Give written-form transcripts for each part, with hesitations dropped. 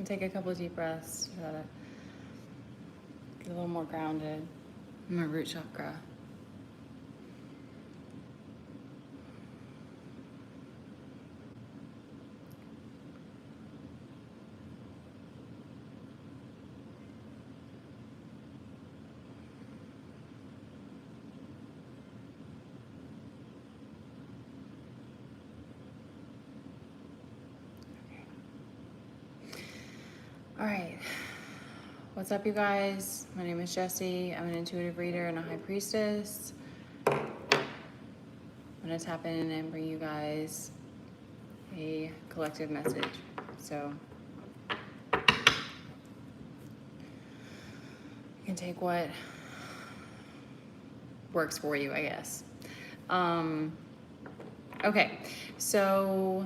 And take a couple of deep breaths to try to get a little more grounded in my root chakra. All right. What's up, you guys? My name is Jessie. I'm an intuitive reader and a high priestess. I'm going to tap in and bring you guys a collective message. So you can take what works for you, I guess. Okay, so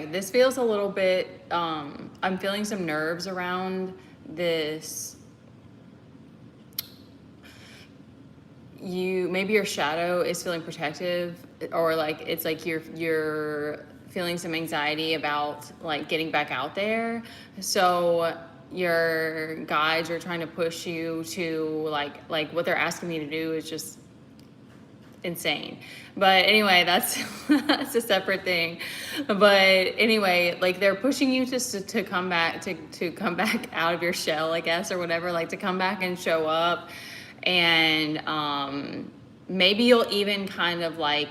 this feels a little bit, I'm feeling some nerves around this. Maybe your shadow is feeling protective, or like it's like you're feeling some anxiety about like getting back out there. So your guides are trying to push you to like what they're asking me to do is just insane. But anyway, that's that's a separate thing. But anyway, like they're pushing you to come back to come back out of your shell, I guess, or whatever, like to come back and show up. And maybe you'll even kind of like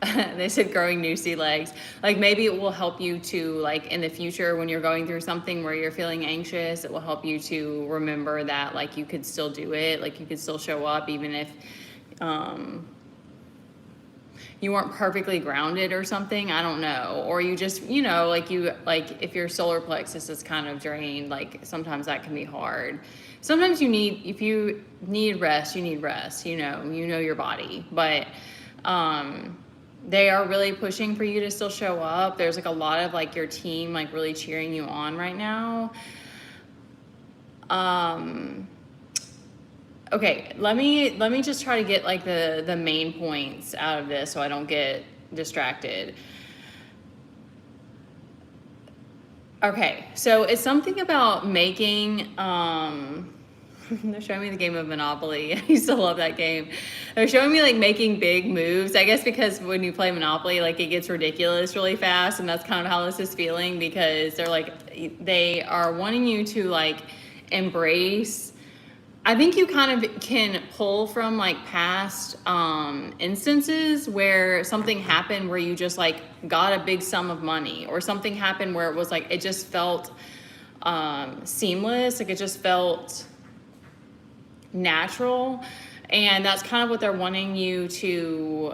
they said growing new sea legs, like maybe it will help you to, like, in the future when you're going through something where you're feeling anxious, it will help you to remember that like you could still do it, like you could still show up even if you weren't perfectly grounded or something, I don't know. Or you just, like if your solar plexus is kind of drained, like sometimes that can be hard. Sometimes if you need rest, you need rest, you know your body. But they are really pushing for you to still show up. There's like a lot of like your team like really cheering you on right now. Okay, let me just try to get like the main points out of this so I don't get distracted. Okay, so it's something about making, they're showing me the game of Monopoly. I used to love that game. They're showing me like making big moves, I guess because when you play Monopoly, like it gets ridiculous really fast, and that's kind of how this is feeling, because they are wanting you to like embrace. I think you kind of can pull from like past instances where something happened where you just like got a big sum of money, or something happened where it was like it just felt seamless, like it just felt natural. And that's kind of what they're wanting you to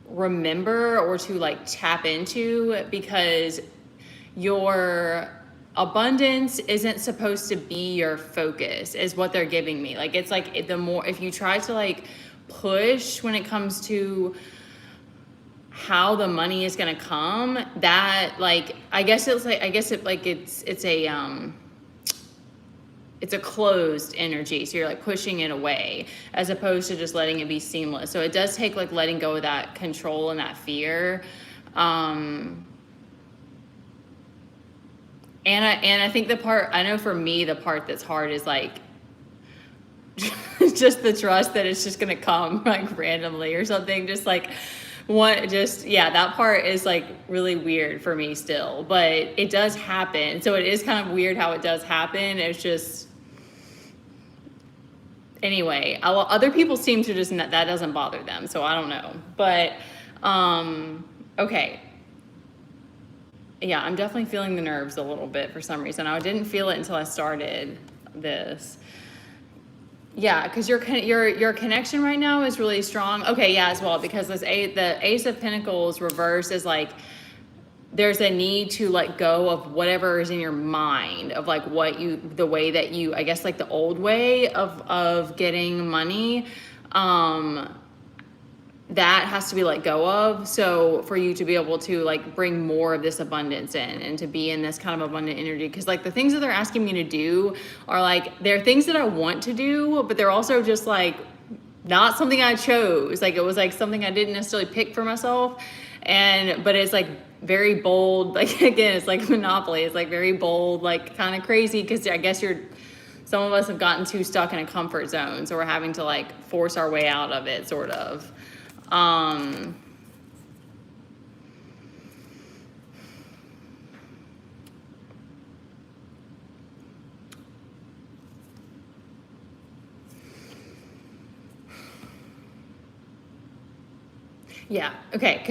remember or to like tap into, because your abundance isn't supposed to be your focus, is what they're giving me. Like it's like the more, if you try to like push when it comes to how the money is going to come, that like it's a closed energy, so you're like pushing it away as opposed to just letting it be seamless. So it does take like letting go of that control and that fear. And I think I know for me, the part that's hard is like just the trust that it's just gonna come like randomly or something. Just like that part is like really weird for me still, but it does happen. So it is kind of weird how it does happen. It's just, anyway, other people seem to just, that doesn't bother them. So I don't know, but, okay. Yeah, I'm definitely feeling the nerves a little bit for some reason. I didn't feel it until I started this. Yeah, because your connection right now is really strong. Okay, yeah, as well, because the Ace of Pentacles reverse is like there's a need to let go of whatever is in your mind, of like the way that you, I guess like the old way of getting money. That has to be let go of, so for you to be able to like bring more of this abundance in and to be in this kind of abundant energy. Because like the things that they're asking me to do are like, they're things that I want to do, but they're also just like not something I chose. Like it was like something I didn't necessarily pick for myself, but it's like very bold, like again, it's like Monopoly. It's like very bold, like kind of crazy, because I guess some of us have gotten too stuck in a comfort zone, so we're having to like force our way out of it, sort of. Yeah, okay,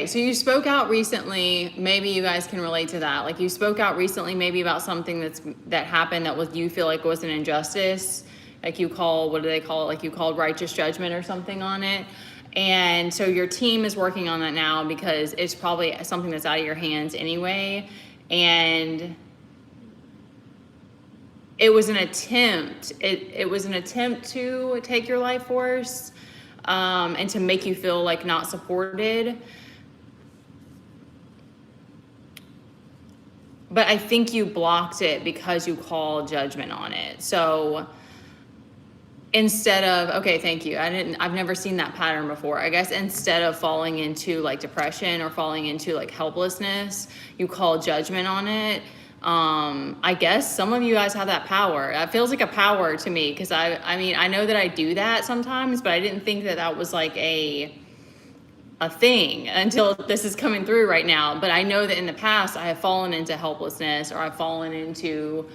so you spoke out recently, maybe you guys can relate to that. Like you spoke out recently maybe about something that happened that was, you feel like was an injustice. Like you what do they call it? Like you called righteous judgment or something on it. And so your team is working on that now because it's probably something that's out of your hands anyway. And it was an attempt. It was an attempt to take your life force, and to make you feel like not supported. But I think you blocked it because you called judgment on it. So instead of, okay, thank you. I've never seen that pattern before. I guess instead of falling into like depression or falling into like helplessness, you call judgment on it. I guess some of you guys have that power. It feels like a power to me, because I mean, I know that I do that sometimes, but I didn't think that was like a thing until this is coming through right now. But I know that in the past I have fallen into helplessness, or I've fallen into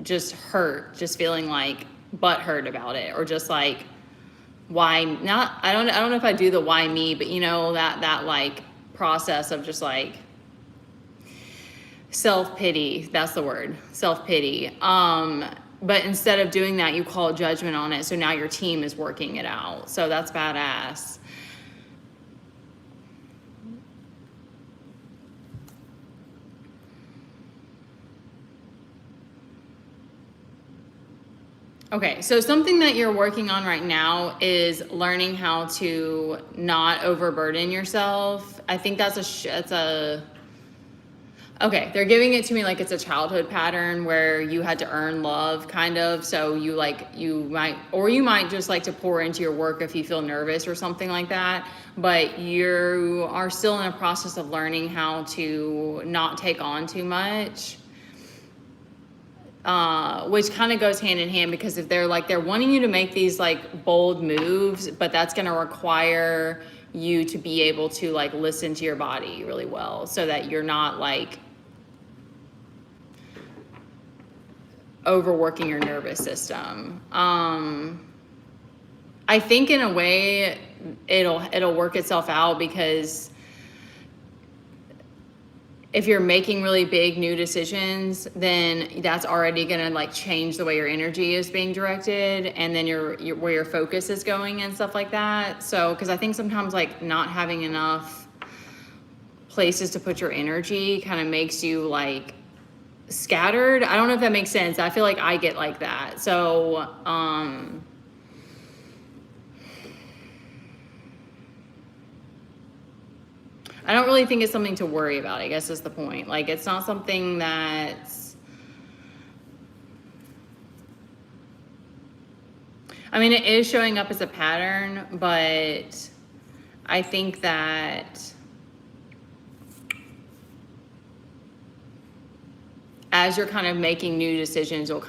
just hurt, just feeling like butthurt about it, or just like, why not? I don't know if I do the why me, but you know, that like process of just like self-pity. That's the word, self-pity. But instead of doing that, you call judgment on it, so now your team is working it out. So that's badass. Okay, so something that you're working on right now is learning how to not overburden yourself. I think that's okay, they're giving it to me like it's a childhood pattern where you had to earn love, kind of. So you might just like to pour into your work if you feel nervous or something like that. But you are still in a process of learning how to not take on too much. Which kind of goes hand in hand, because if they're wanting you to make these like bold moves, but that's going to require you to be able to like listen to your body really well, so that you're not like overworking your nervous system. I think in a way it'll work itself out, because if you're making really big new decisions, then that's already gonna like change the way your energy is being directed, and then where your focus is going and stuff like that. So, because I think sometimes like not having enough places to put your energy kind of makes you like scattered. I don't know if that makes sense. I feel like I get like that. So, I don't really think it's something to worry about, I guess is the point. Like, it's not something that's, I mean, it is showing up as a pattern, but I think that as you're kind of making new decisions, you'll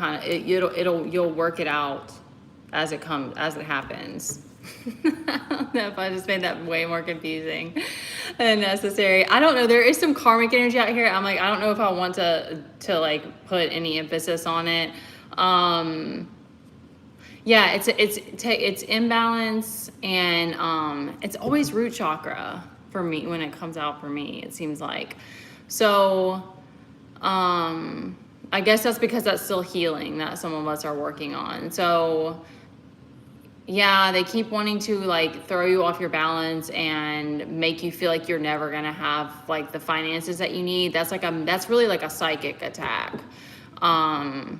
work it out as it happens. I don't know if I just made that way more confusing than necessary. I don't know. There is some karmic energy out here. I'm like, I don't know if I want to like put any emphasis on it. Yeah, it's imbalance, and it's always root chakra for me when it comes out for me. It seems like so. I guess that's because that's still healing that some of us are working on. So yeah, they keep wanting to like throw you off your balance and make you feel like you're never gonna have like the finances that you need. That's really like a psychic attack. I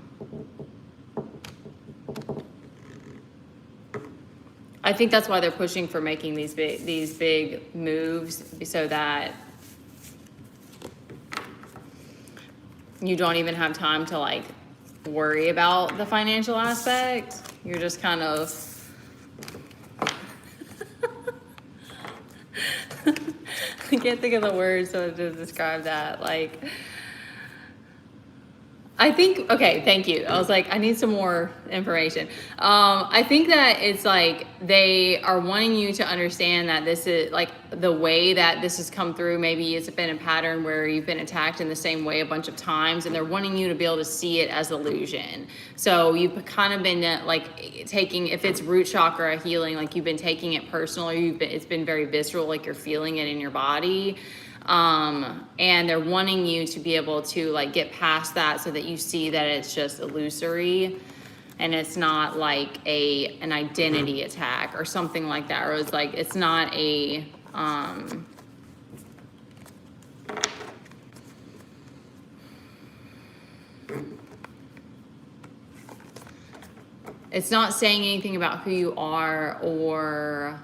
think that's why they're pushing for making these big moves, so that you don't even have time to like worry about the financial aspect. You're just kind of can't think of the words to describe that. Like, I think, okay, thank you. I was like, I need some more information. I think that it's like they are wanting you to understand that this is like the way that this has come through. Maybe it's been a pattern where you've been attacked in the same way a bunch of times, and they're wanting you to be able to see it as illusion. So you've kind of been like taking, if it's root chakra healing, like you've been taking it personal, or it's been very visceral, like you're feeling it in your body. And they're wanting you to be able to like get past that so that you see that it's just illusory and it's not like an identity attack or something like that, or it's like it's not a it's not saying anything about who you are, or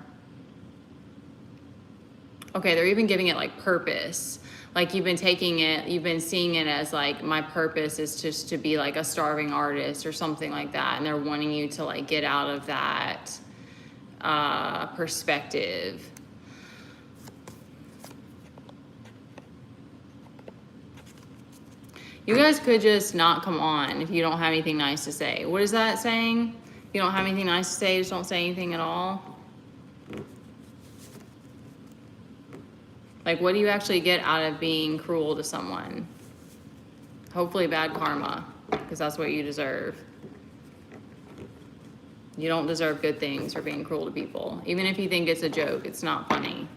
okay, they're even giving it like purpose. Like you've been taking it, you've been seeing it as like, my purpose is just to be like a starving artist or something like that. And they're wanting you to like get out of that perspective. You guys could just not come on if you don't have anything nice to say. What is that saying? If you don't have anything nice to say, just don't say anything at all. Like, what do you actually get out of being cruel to someone? Hopefully bad karma, because that's what you deserve. You don't deserve good things for being cruel to people. Even if you think it's a joke, it's not funny.